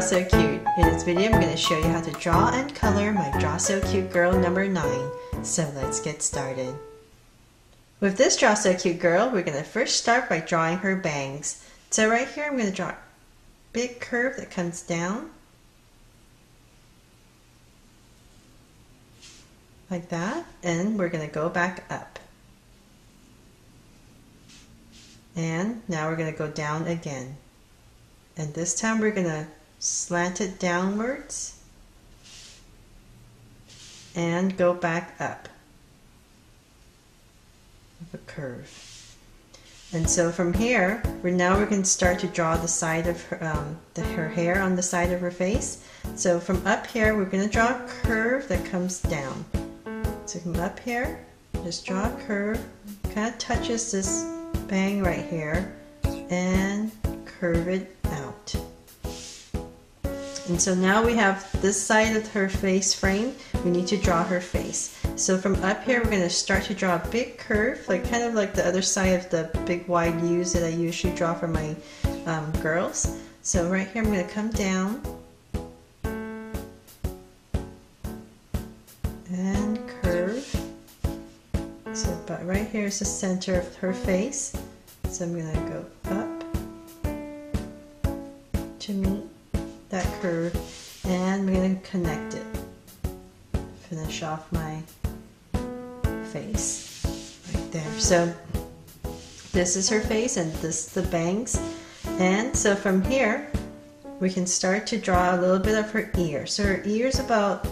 So Cute. In this video I'm going to show you how to draw and color my Draw So Cute girl number 9. So let's get started. With this Draw So Cute girl, we're going to first start by drawing her bangs. So right here I'm going to draw a big curve that comes down like that, and we're going to go back up. And now we're going to go down again. And this time we're going to slant it downwards and go back up with a curve. And so from here, we're going to start to draw the side of her hair on the side of her face. So from up here, we're going to draw a curve that comes down. So come up here, just draw a curve, kind of touches this bang right here, and curve it out. And so now we have this side of her face frame. We need to draw her face. So from up here, we're going to start to draw a big curve, like kind of like the other side of the big wide U's that I usually draw for my girls. So right here, I'm going to come down and curve. So about right here is the center of her face. So I'm going to go up to meet that curve, and I'm going to connect it. Finish off my face right there. So this is her face and this is the bangs. And so from here we can start to draw a little bit of her ear. So her ear's about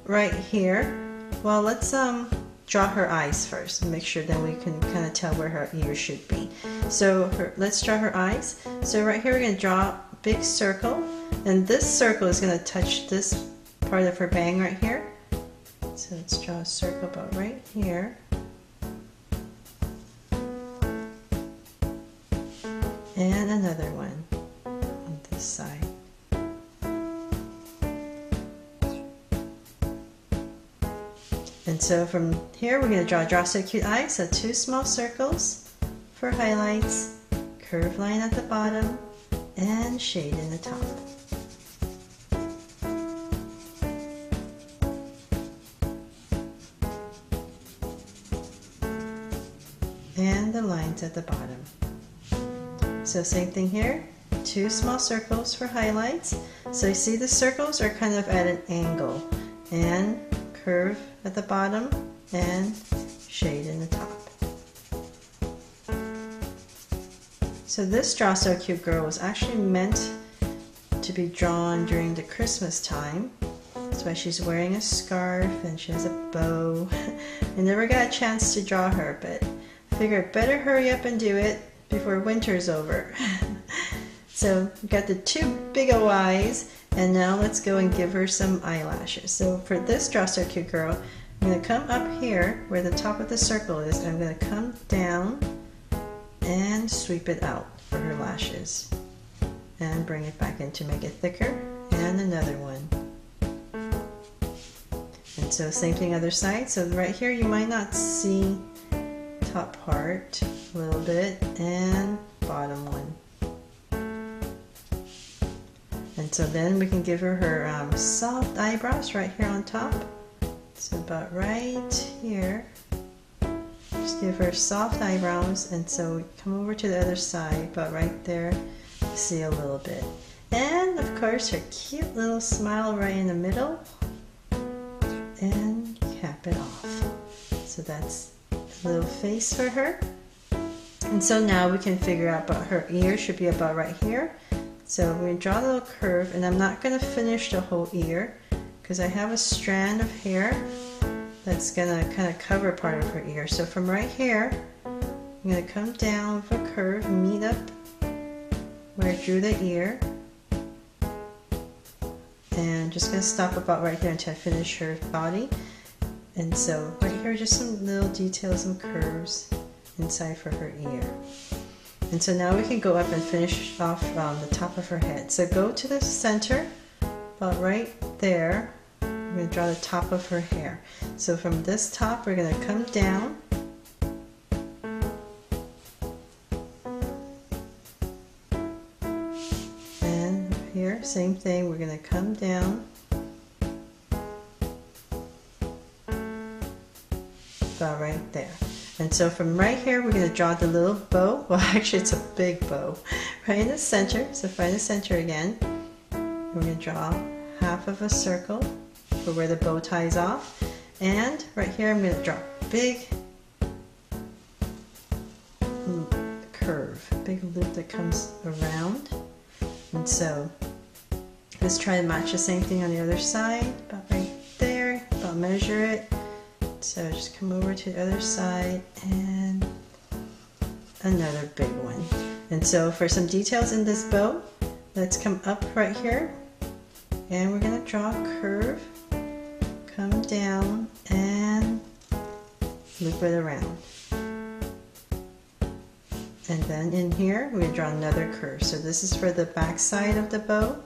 right here. Well, let's draw her eyes first and make sure then we can kind of tell where her ears should be. So let's draw her eyes. So right here we're going to draw a big circle, and this circle is going to touch this part of her bang right here. So let's draw a circle about right here. And another one on this side. And so from here we're going to draw So Cute eyes, so 2 small circles for highlights, curved line at the bottom, and shade in the top. And the lines at the bottom. So same thing here, 2 small circles for highlights. So you see the circles are kind of at an angle, and curve at the bottom and shade in the top. So this Draw So Cute girl was actually meant to be drawn during the Christmas time. That's why she's wearing a scarf and she has a bow. I never got a chance to draw her, but I figured better hurry up and do it before winter's over. So we got the 2 big ol' eyes, and now let's go and give her some eyelashes. So for this Draw So Cute girl, I'm going to come up here where the top of the circle is, and I'm going to come down and sweep it out for her lashes and bring it back in to make it thicker, and another one. And so same thing other side. So right here you might not see top part a little bit, and bottom one. And so then we can give her soft eyebrows right here on top. So about right here. Just give her soft eyebrows, and so we come over to the other side, about right there, see a little bit. And of course her cute little smile right in the middle, and cap it off. So that's a little face for her. And so now we can figure out about her ear should be about right here. So we're going to draw a little curve, and I'm not going to finish the whole ear because I have a strand of hair that's going to kind of cover part of her ear. So from right here, I'm going to come down with a curve, meet up where I drew the ear, and just going to stop about right there until I finish her body. And so right here, just some little details and curves inside for her ear. And so now we can go up and finish off the top of her head. So go to the center, about right there. We're going to draw the top of her hair. So from this top, we're going to come down and here same thing, we're going to come down about right there. And so from right here, we're going to draw the little bow. Well, actually, it's a big bow right in the center. So find the center again. We're going to draw half of a circle for where the bow ties off. And right here, I'm going to draw a big curve, a big loop that comes around. And so let's try to match the same thing on the other side, about right there. I'll measure it. So just come over to the other side and another big one. And so for some details in this bow, let's come up right here and we're going to draw a curve, come down and loop it around. And then in here, we're going to draw another curve. So this is for the back side of the bow.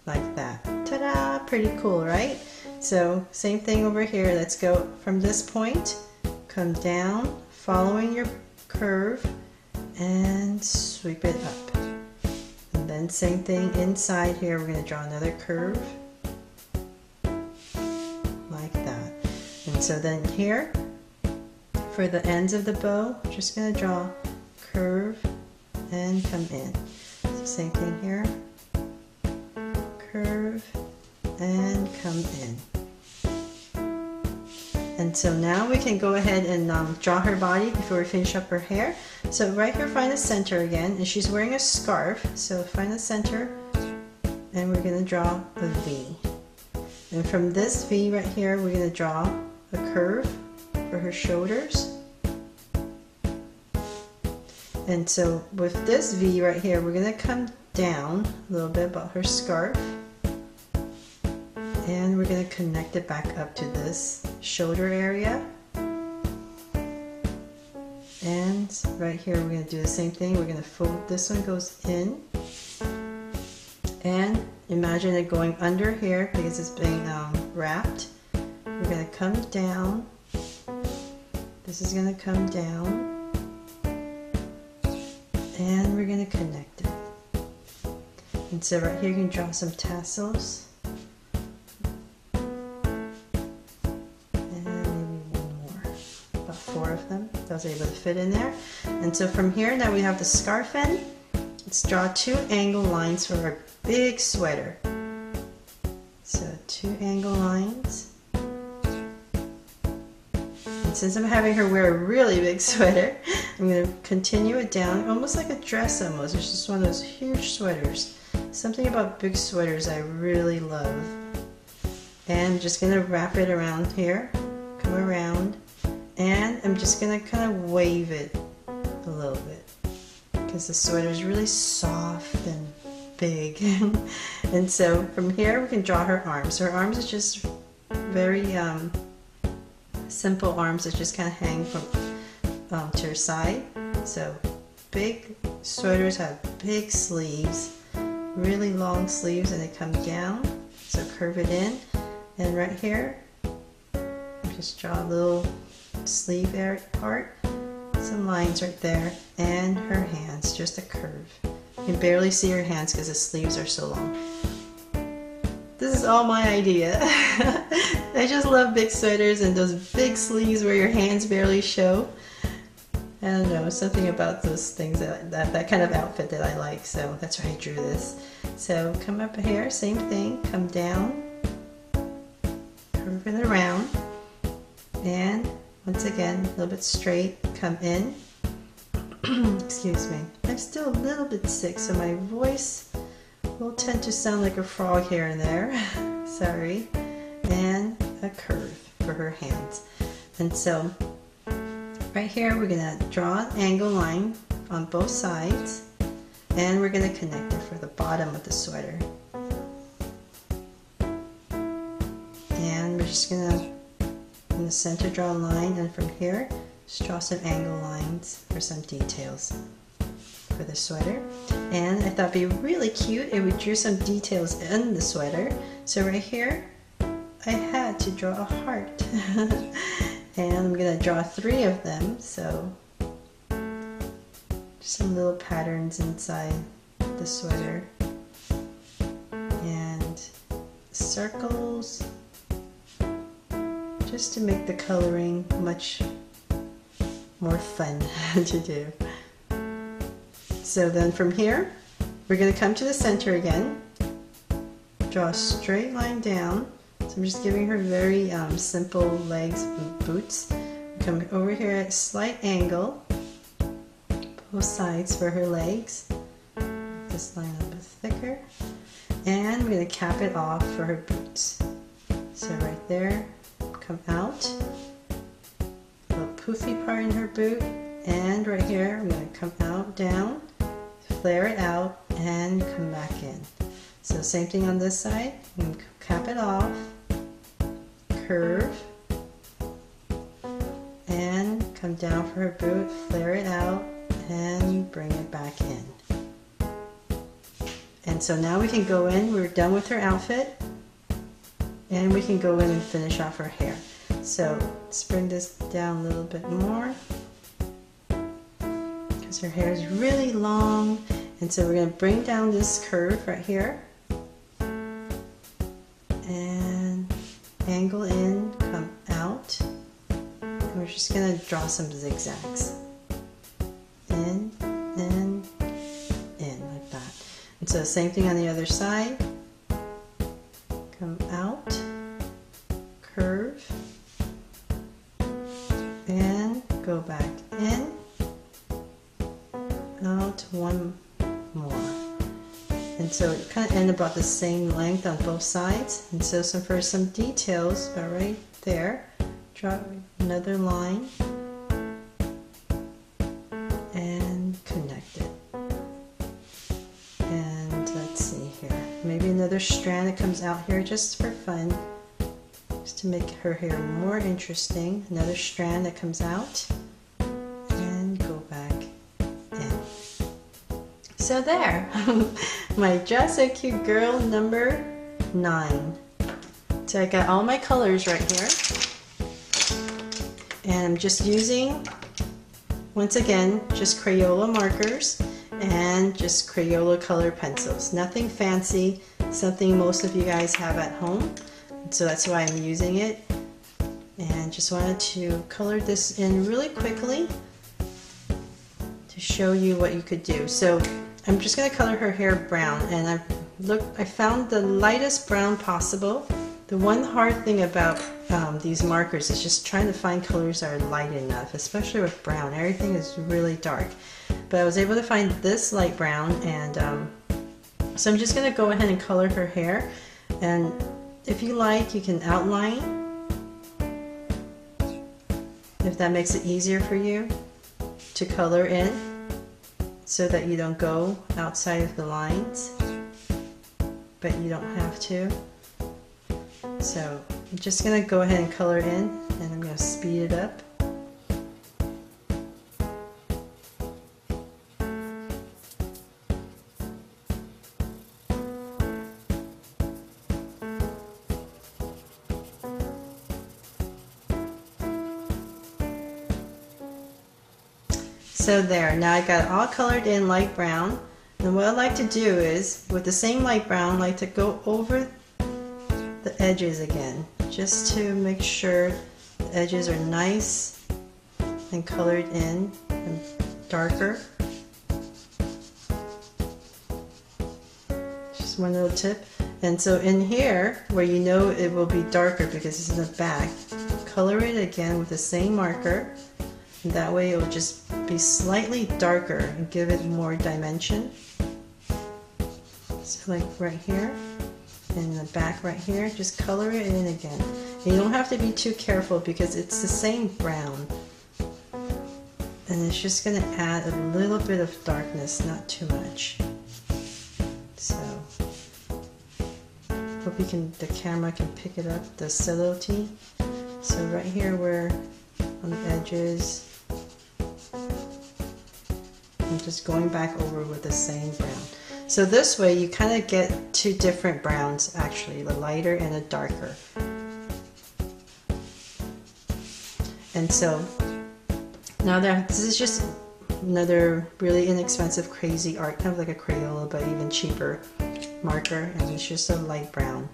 Like that. Ta-da! Pretty cool, right? So same thing over here. Let's go from this point, come down, following your curve, and sweep it up. And then same thing inside here. We're going to draw another curve. Like that. And so then here, for the ends of the bow, I'm just going to draw curve and come in. So same thing here, curve and come in. And so now we can go ahead and draw her body before we finish up her hair. So right here, find the center again, and she's wearing a scarf. So find the center, and we're going to draw a V. And from this V right here, we're going to draw a curve for her shoulders. And so with this V right here, we're going to come down a little bit about her scarf. And we're going to connect it back up to this shoulder area. And right here we're going to do the same thing. We're going to fold, this one goes in. And imagine it going under here because it's being wrapped. We're going to come down. This is going to come down. And we're going to connect it. And so right here you can draw some tassels. Of them. I was able to fit in there. And so from here, now we have the scarf end. Let's draw 2 angle lines for our big sweater. So 2 angle lines. And since I'm having her wear a really big sweater, I'm going to continue it down, almost like a dress almost. It's just one of those huge sweaters. Something about big sweaters I really love. And I'm just going to wrap it around here, come around. And I'm just going to kind of wave it a little bit because the sweater is really soft and big. And so from here we can draw her arms. Her arms are just very simple arms that just kind of hang from to her side. So big sweaters have big sleeves, really long sleeves, and they come down. So curve it in. And right here, just draw a little sleeve area part, some lines right there, and her hands, just a curve. You can barely see her hands because the sleeves are so long. This is all my idea. I just love big sweaters and those big sleeves where your hands barely show. I don't know, something about those things, that kind of outfit that I like, so that's why I drew this. So come up here, same thing, come down, curve it around, and once again, a little bit straight, come in. Excuse me. I'm still a little bit sick, so my voice will tend to sound like a frog here and there. Sorry. And a curve for her hands. And so, right here, we're going to draw an angle line on both sides. And we're going to connect it for the bottom of the sweater. And we're just going to in the center draw a line, and from here just draw some angle lines for some details for the sweater. And I thought it'd be really cute if we drew some details in the sweater. So right here I had to draw a heart. And I'm gonna draw 3 of them, so just some little patterns inside the sweater, and circles just to make the coloring much more fun to do. So then from here, we're going to come to the center again, draw a straight line down. So I'm just giving her very simple legs boots. Come over here at a slight angle, both sides for her legs. Make this line a bit thicker. And I'm going to cap it off for her boots. So right there, come out, a little poofy part in her boot, and right here I'm going to come out, down, flare it out, and come back in. So same thing on this side, I'm going to cap it off, curve, and come down for her boot, flare it out, and bring it back in. And so now we can go in, we're done with her outfit, and we can go in and finish off her hair. So let's bring this down a little bit more, because her hair is really long, and so we're going to bring down this curve right here, and angle in, come out, and we're just going to draw some zigzags. In, in, like that. And so same thing on the other side. Come out, curve, and go back in, out, one more. And so it kind of end about the same length on both sides. And so for some details, about right there, draw another line and connect it. And let's see here, maybe another strand that comes out here just for fun, just to make her hair more interesting. Another strand that comes out and go back in. So there, my Just So Cute Girl number 9. So I got all my colors right here, and I'm just using, once again, just Crayola markers and just Crayola color pencils. Nothing fancy, something most of you guys have at home. So that's why I'm using it. And just wanted to color this in really quickly to show you what you could do. So I'm just going to color her hair brown, and I found the lightest brown possible. The one hard thing about these markers is just trying to find colors that are light enough, especially with brown. Everything is really dark. But I was able to find this light brown, and so I'm just going to go ahead and color her hair. And if you like, you can outline, if that makes it easier for you to color in, so that you don't go outside of the lines, but you don't have to. So I'm just going to go ahead and color in, and I'm going to speed it up. So there, now I got it all colored in light brown, and what I like to do is, with the same light brown, I like to go over the edges again, just to make sure the edges are nice and colored in and darker. Just one little tip. And so in here, where you know it will be darker because it's in the back, color it again with the same marker. And that way it will just be slightly darker and give it more dimension. So like right here, and in the back right here, just color it in again. And you don't have to be too careful because it's the same brown. And it's just going to add a little bit of darkness, not too much. So, hope you can, the camera can pick it up, the subtlety. So right here where on the edges, I'm just going back over with the same brown. So this way you kind of get two different browns actually, the lighter and a darker. And so now that this is just another really inexpensive Crazy Art, kind of like a Crayola but even cheaper marker, and it's just a light brown.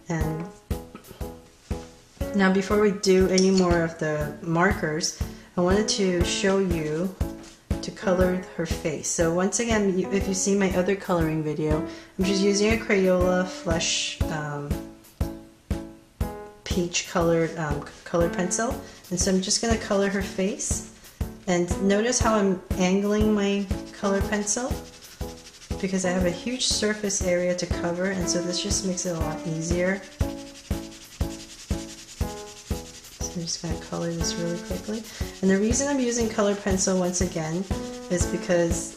And now before we do any more of the markers, I wanted to show you to color her face. So once again, if you see my other coloring video, I'm just using a Crayola Flesh peach colored color pencil, and so I'm just going to color her face. And notice how I'm angling my color pencil, because I have a huge surface area to cover, and so this just makes it a lot easier. I'm just going to color this really quickly. And the reason I'm using color pencil once again is because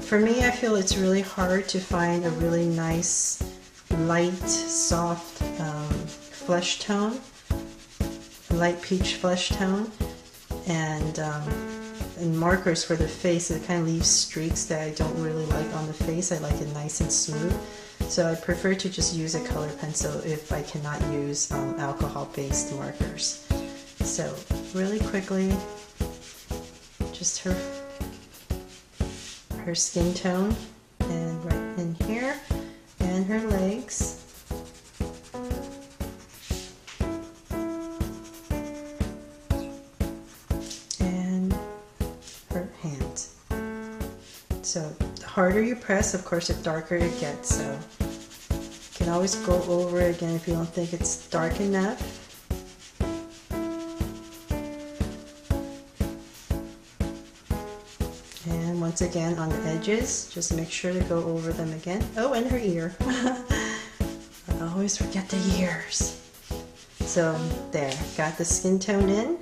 for me, I feel it's really hard to find a really nice, light, soft flesh tone, light peach flesh tone, and markers for the face. It kind of leaves streaks that I don't really like on the face. I like it nice and smooth. So I prefer to just use a color pencil if I cannot use alcohol-based markers. So really quickly, just her skin tone, and right in here, and her legs. And her hands. So the harder you press, of course, the darker it gets. So you can always go over it again if you don't think it's dark enough. And once again on the edges, just make sure to go over them again. Oh, and her ear. I always forget the ears. So there, got the skin tone in.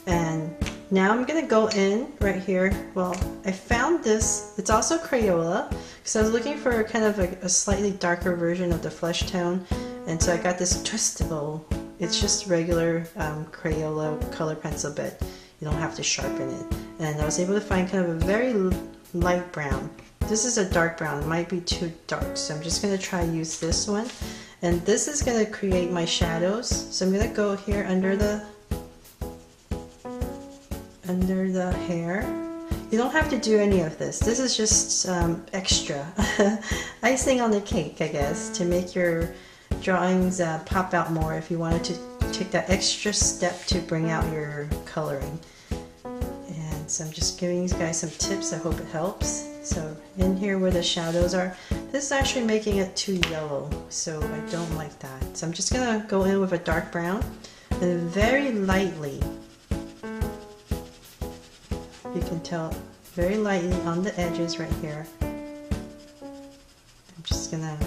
And now I'm going to go in right here. Well, I found this, it's also Crayola, because I was looking for kind of a slightly darker version of the flesh tone, and so I got this Twistable. It's just regular Crayola color pencil, but you don't have to sharpen it. And I was able to find kind of a very light brown. This is a dark brown, it might be too dark, so I'm just going to try use this one. And this is going to create my shadows. So I'm going to go here under the hair. You don't have to do any of this. This is just extra icing on the cake, I guess, to make your drawings pop out more if you wanted to take that extra step to bring out your coloring. And so I'm just giving you guys some tips. I hope it helps. So in here where the shadows are, this is actually making it too yellow, so I don't like that. So I'm just gonna go in with a dark brown and very lightly, you can tell, very lightly on the edges right here. I'm just gonna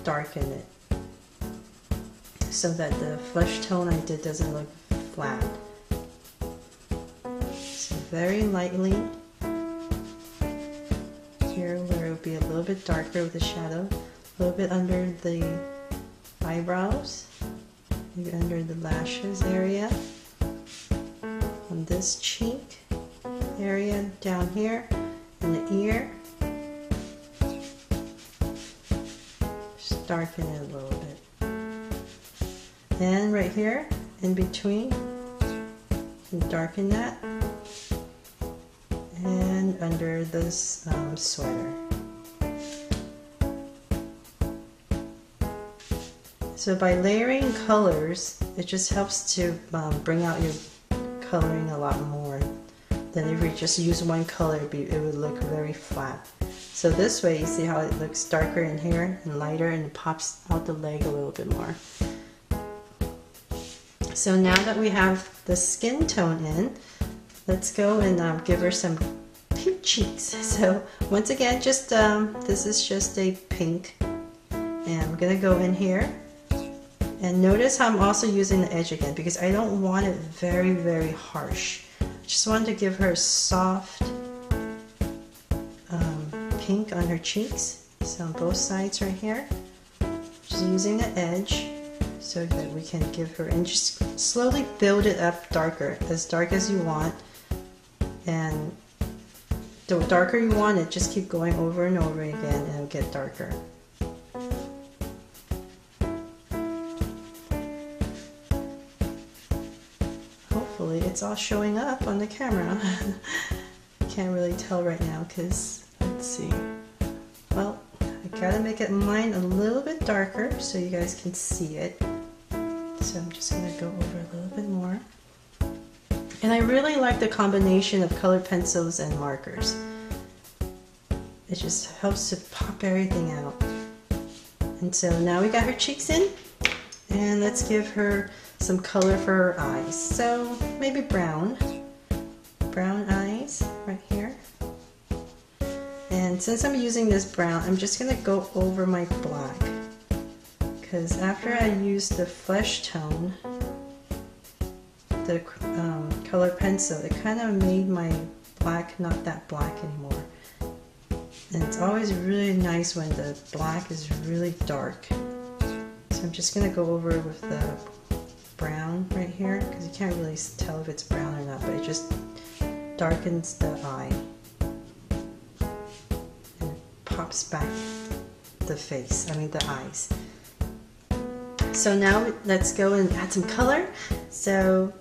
darken it so that the flesh tone I did doesn't look flat. So very lightly here where it will be a little bit darker with the shadow, a little bit under the eyebrows, maybe under the lashes area, on this cheek area down here, and the ear. Just darken it a little bit. And right here in between, and darken that, and under this sweater. So by layering colors, it just helps to bring out your coloring a lot more than if you just use one color. It would look very flat. So this way, you see how it looks darker in here and lighter, and it pops out the leg a little bit more. So now that we have the skin tone in, let's go and give her some pink cheeks. So once again, just this is just a pink, and I'm gonna go in here. And notice how I'm also using the edge again, because I don't want it very, very harsh. I just wanted to give her a soft pink on her cheeks. So on both sides right here. Just using the edge so that we can give her, and just slowly build it up darker, as dark as you want. And the darker you want it, just keep going over and over again, and it'll get darker. Hopefully it's all showing up on the camera. Can't really tell right now because, let's see. Well, I gotta make it mine a little bit darker so you guys can see it. So I'm just gonna go over a little bit more. And I really like the combination of colored pencils and markers. It just helps to pop everything out. And so now we got her cheeks in, and let's give her some color for her eyes. So maybe brown eyes right here. And since I'm using this brown, I'm just gonna go over my black, because after I use the flesh tone, the color pencil, it kind of made my black not that black anymore. And it's always really nice when the black is really dark. So I'm just going to go over with the brown right here, because you can't really tell if it's brown or not, but it just darkens the eye and pops back the face, I mean the eyes. So now let's go and add some color. So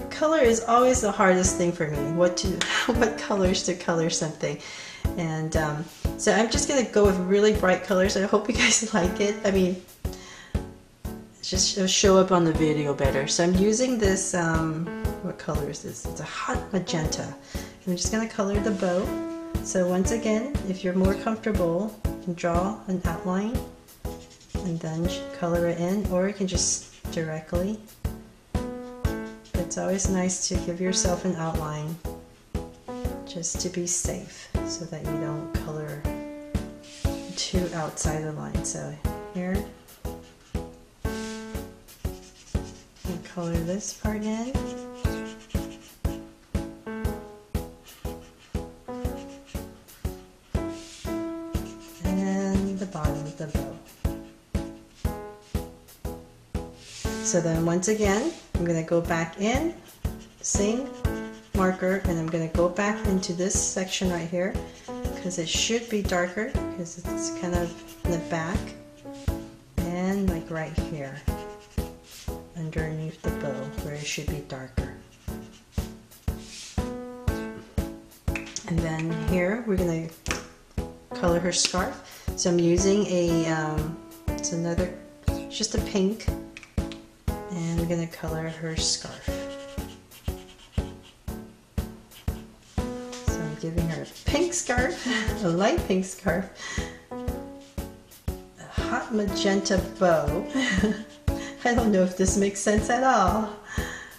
color is always the hardest thing for me, what colors to color something. And so I'm just gonna go with really bright colors. I hope you guys like it. I mean, it'll show up on the video better. So I'm using this, what color is this? It's a hot magenta. I'm just gonna color the bow. So once again, if you're more comfortable, you can draw an outline and then color it in, or you can just directly. It's always nice to give yourself an outline just to be safe, so that you don't color too outside the line. So here, and color this part in. And the bottom of the bow. So then once again, I'm going to go back in, same marker, and I'm going to go back into this section right here, because it should be darker, because it's kind of in the back, and like right here underneath the bow where it should be darker. And then here we're going to color her scarf. So I'm using it's another, just a pink, and we're going to color her scarf. Giving her a pink scarf, a light pink scarf, a hot magenta bow. I don't know if this makes sense at all,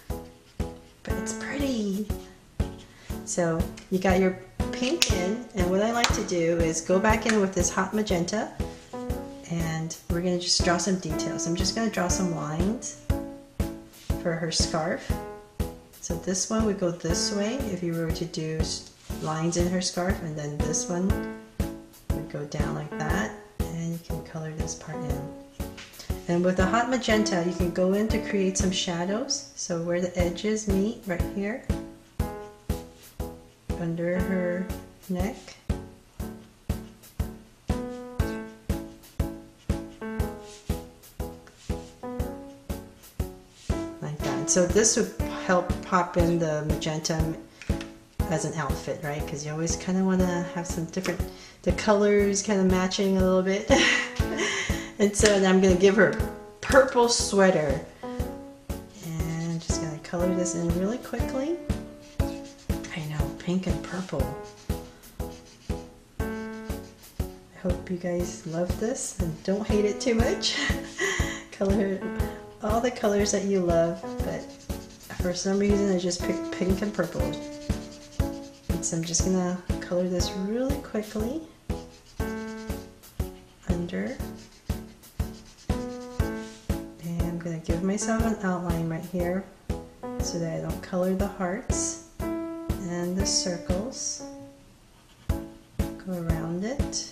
but it's pretty. So you got your pink in, and what I like to do is go back in with this hot magenta, and we're going to just draw some details. I'm just going to draw some lines for her scarf. So this one would go this way if you were to do lines in her scarf, and then this one would go down like that, and you can color this part in. And with the hot magenta, you can go in to create some shadows. So where the edges meet, right here, under her neck. Like that. So this would help pop in the magenta as an outfit, right? Because you always kind of want to have some different, the colors kind of matching a little bit. And so then I'm going to give her a purple sweater, and just going to color this in really quickly. I know, pink and purple. I hope you guys love this and don't hate it too much. Color all the colors that you love, but for some reason I just picked pink and purple. So I'm just gonna color this really quickly under, and I'm gonna give myself an outline right here so that I don't color the hearts and the circles. Go around it.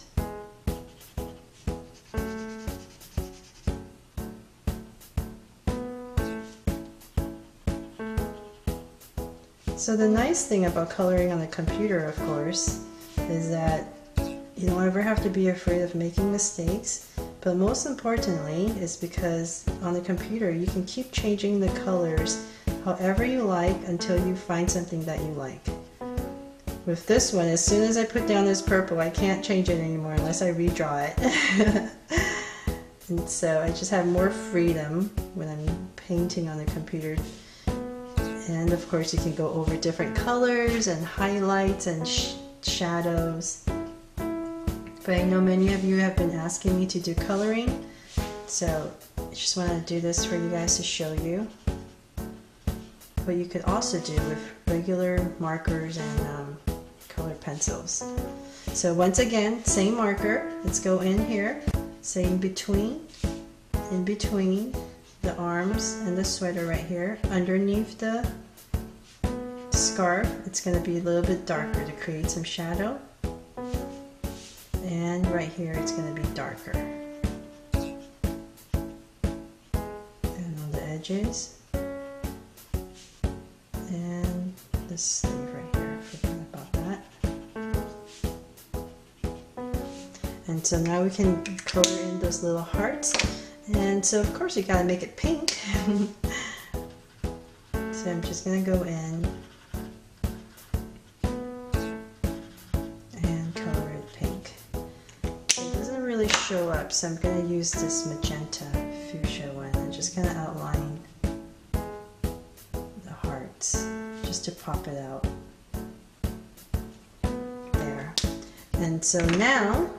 So the nice thing about coloring on the computer, of course, is that you don't ever have to be afraid of making mistakes, But most importantly is because on the computer you can keep changing the colors however you like until you find something that you like. With this one, as soon as I put down this purple, I can't change it anymore unless I redraw it. And so I just have more freedom when I'm painting on the computer. And of course you can go over different colors and highlights and shadows. But I know many of you have been asking me to do coloring, so I just want to do this for you guys to show you what you could also do with regular markers and colored pencils. So once again, same marker, let's go in here, say in between the arms and the sweater right here, underneath the scarf, it's going to be a little bit darker to create some shadow. And right here it's going to be darker. And on the edges. And the sleeve right here, forget about that. And so now we can color in those little hearts. And so of course you gotta make it pink. So I'm just gonna go in and color it pink. It doesn't really show up, so I'm gonna use this magenta fuchsia one and just gonna outline the hearts just to pop it out. There. And so now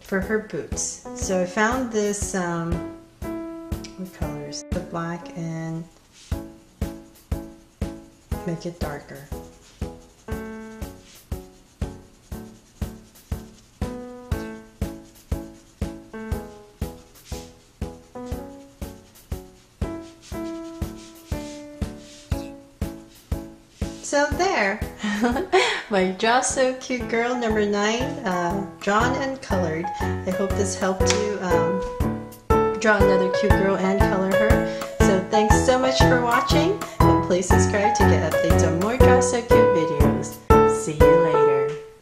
for her boots. So I found this, what colors? The black and make it darker. So there, my Draw So Cute Girl number 9, drawn and colored. I hope this helped you draw another cute girl and color her. So thanks so much for watching, and please subscribe to get updates on more Draw So Cute videos. See you